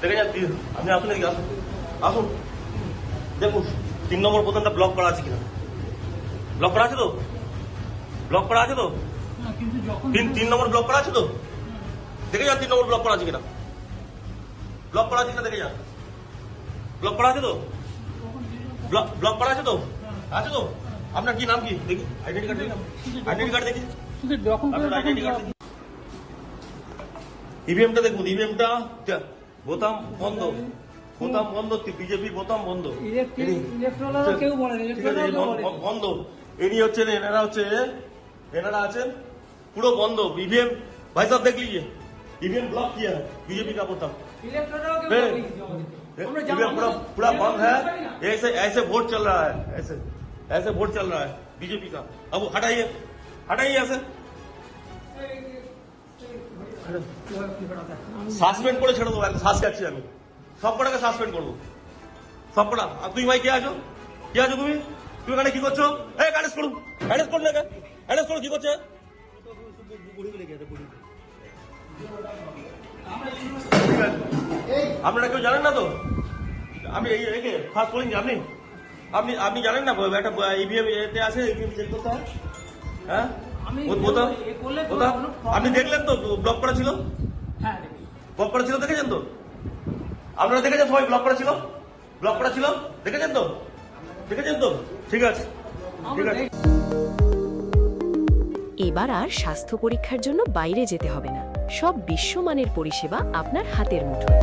দেখে যাচ্ছি আপনি আসুন এদিকে আসুন আসুন দেখুন 3 নম্বর বোতামটা ব্লক করা আছে কিনা ব্লক করা আছে তো ব্লক করা আছে তো 3 নম্বর ব্লক করা আছে তো দেখে যান 3 নম্বর ব্লক করা আছে কিনা ব্লক করা আছে কিনা দেখে যান ব্লক করা আছে তো ব্লক করা আছে তো আপনার কি নাম কি দেখি আইডেন্টি কার্ড দেখি আইডেন্টি কার্ড দেখি আইডেন্টি কার্ড দেখি ইভিএমটা দেখুন ইভিএমটা বোতাম বন্ধ বিজেপির বোতাম বন্ধ বন্ধ ইনি হচ্ছেন এনারা আছেন পুরো বন্ধ ईवीएम भाई साहब देख लीजिए ईवीएम ब्लॉक किया है बीजेपी का बोतम ईवीएम पूरा बंद है ऐसे वोट चल रहा है ऐसे वोट चल रहा है बीजेपी का अब हटाइए ऐसे সাসপেন্ড করে ছেড়ে দেবো শ্বাস কাটছি আমি সবকটাকে সাসপেন্ড করবো সবকটা আর তুই ভাই কে আছো তুমি এখানে কি করছো এই অ্যারেস্ট করুন কি করছে আপনারা কেউ জানেন না তো আমি একে ফার্স্ট বলিনি আপনি জানেন না একটা ইভিএম এতে আছে ইভিএম চেক করতে হয় হ্যাঁ আপনি দেখলেন তো ব্লক করা ছিল দেখেছেন তো আপনারা দেখেছেন সবাই ব্লক করা ছিল দেখেছেন তো ঠিক আছে এবার আর স্বাস্থ্য পরীক্ষার জন্য বাইরে যেতে হবে না সব বিশ্বমানের পরিষেবা আপনার হাতের মুঠোয়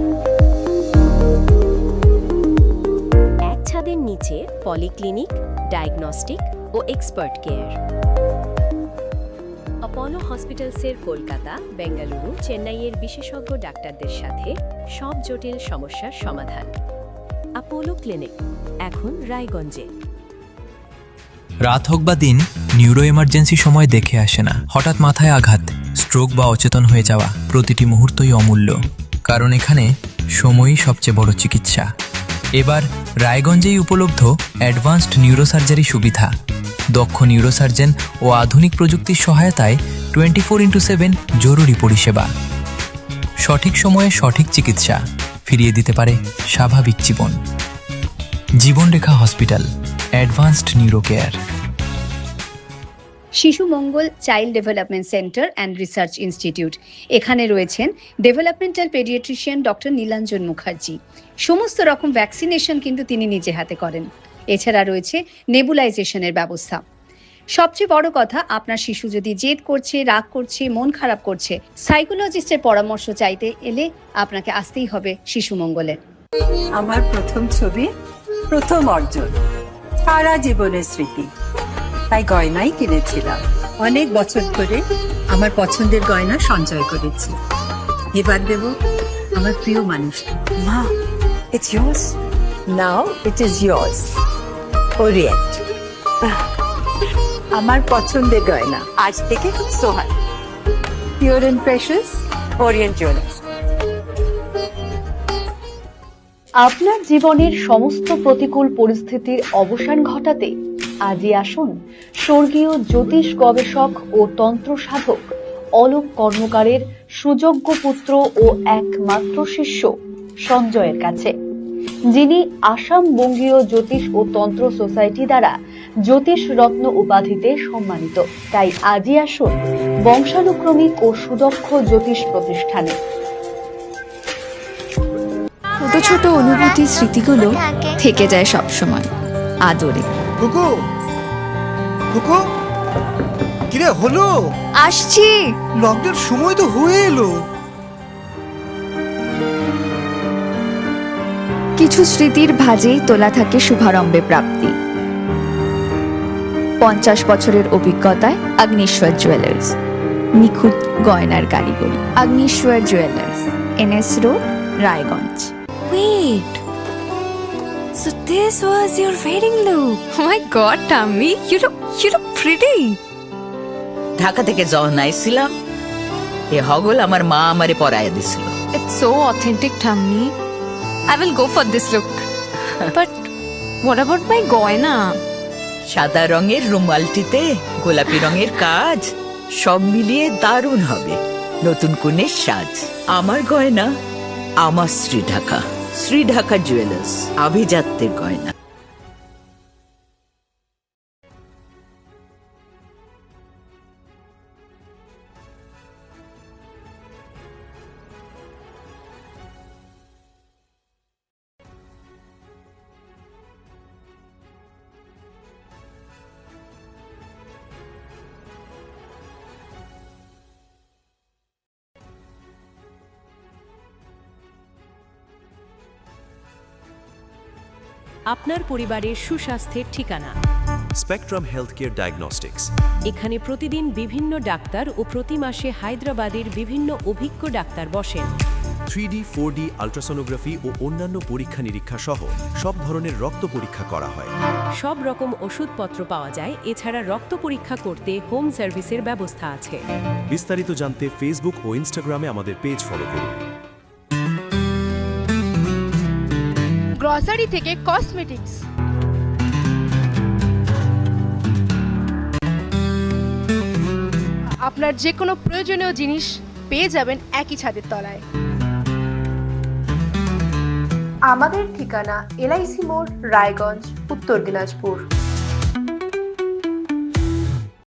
এক ছাদের নিচে পলিক্লিনিক ডায়াগনস্টিক ও এক্সপার্ট কেয়ার অপোলো হসপিটালসের কলকাতা বেঙ্গালুরু চেন্নাইয়ের বিশেষজ্ঞ ডাক্তারদের সাথে সব জটিল সমস্যার সমাধান অপোলো ক্লিনিক এখন রায়গঞ্জে রাত হোক বা দিন নিউরো এমার্জেন্সি সময় দেখে আসে না হঠাৎ মাথায় আঘাত স্ট্রোক বা অচেতন হয়ে যাওয়া প্রতিটি মুহূর্তই অমূল্য কারণ এখানে সময়ই সবচেয়ে বড় চিকিৎসা এবার রায়গঞ্জেই উপলব্ধ অ্যাডভান্সড নিউরোসার্জারি সুবিধা দক্ষ নিউরোসার্জন ও আধুনিক প্রযুক্তির সহায়তায় 24x7 জরুরি পরিষেবা সঠিক সময়ে সঠিক চিকিৎসা ফিরিয়ে দিতে পারে স্বাভাবিক Jibanrekha hospital advanced neuro care Shishu Mangal child development centre and research institute এখানে রয়েছেন developmental paediatrician doctor Nilanjan Mukherjee সমস্ত রকম ভ্যাকসিনেশন কিন্তু তিনি নিজে হাতে করেন এছাড়া রয়েছে নেবুলাইজেশনের ব্যবস্থা সবচেয়ে বড় কথা আপনার শিশু যদি জেদ করছে রাগ করছে মন খারাপ করছে সাইকোলজিস্টের পরামর্শ চাইতে এলে আপনাকে আসতেই হবে শিশু মঙ্গলে আমার প্রথম ছবি প্রথম অর্জন সারা জীবনের স্মৃতি তাই গয়নাই কিনেছিলাম অনেক বছর ধরে আমার পছন্দের গয়না সঞ্চয় করেছি এবার দেব আমার প্রিয় মানুষকে মা it's yours now it is yours Orient আমার পছন্দের গয়না আজ থেকে সোহান pure and precious Orient jewellers আপনার জীবনের সমস্ত প্রতিকূল পরিস্থিতির অবসান ঘটাতে আজই আসুন স্বর্গীয় জ্যোতিষ গবেষক ও তন্ত্র সাধক অলোক কর্মকারের সুযোগ্য পুত্র ও একমাত্র শিষ্য সঞ্জয়ের কাছে যিনি আসাম বঙ্গীয় জ্যোতিষ ও তন্ত্র সোসাইটি দ্বারা জ্যোতিষ রত্ন উপাধিতে সম্মানিত তাই আজই আসুন বংশানুক্রমিক ও সুদক্ষ জ্যোতিষ প্রতিষ্ঠানে ছোট ছোট অনুভূতি স্মৃতিগুলো থেকে যায় সব সময় আদরে কুকু কুকু কিরে হলো আসছি লকডাউন সময় তো হয়ে এলো কিছু স্মৃতির ভাজেই তোলা থাকে শুভারম্ভে প্রাপ্তি 50 বছরের অভিজ্ঞতায় অগ্নিশ্বর জুয়েলার্স নিখুঁত গয়নার কারিগরি Agnishwar jewellers NS road Raiganj Wait. So this was your wedding look. Oh my god, Tammy, you look pretty. Dhaka থেকে যখন আইছিলাম এ হগল আমার মা আমারে পরায় দিছিল It's so authentic, Tammy. I will go for this look. But what about my goina? সাদা রঙের রুমালটিতে গোলাপি রঙের কাজ, সব মিলিয়ে দারুণ হবে নতুন কনের সাজ। আমার গয়না, আমার শ্রীঢাকা। শ্রীঢাকা জুয়েলার্স, আভিজাত্যের গয়না। আপনার পরিবারের সুস্বাস্থ্যের ঠিকানা। Spectrum healthcare diagnostics. এখানে প্রতিদিন বিভিন্ন ডাক্তার ও প্রতি মাসে হায়দ্রাবাদের বিভিন্ন অভিজ্ঞ ডাক্তার বসেন। 3D, 4D আল্ট্রাসোনোগ্রাফি ও অন্যান্য পরীক্ষা নিরীক্ষা সহ সব ধরনের রক্ত পরীক্ষা করা হয়। সব রকম ওষুধপত্র পাওয়া যায়। এছাড়া রক্ত পরীক্ষা করতে হোম সার্ভিসের ব্যবস্থা আছে। বিস্তারিত জানতে ফেসবুক ও ইনস্টাগ্রামে আমাদের পেজ ফলো করুন। গ্রসারি থেকে কসমেটিক্স, আপনার যে কোনো প্রয়োজনীয় জিনিস পেয়ে যাবেন একই ছাদের তলায়। আমাদের ঠিকানা LIC মোড়, রায়গঞ্জ, উত্তর দিনাজপুর।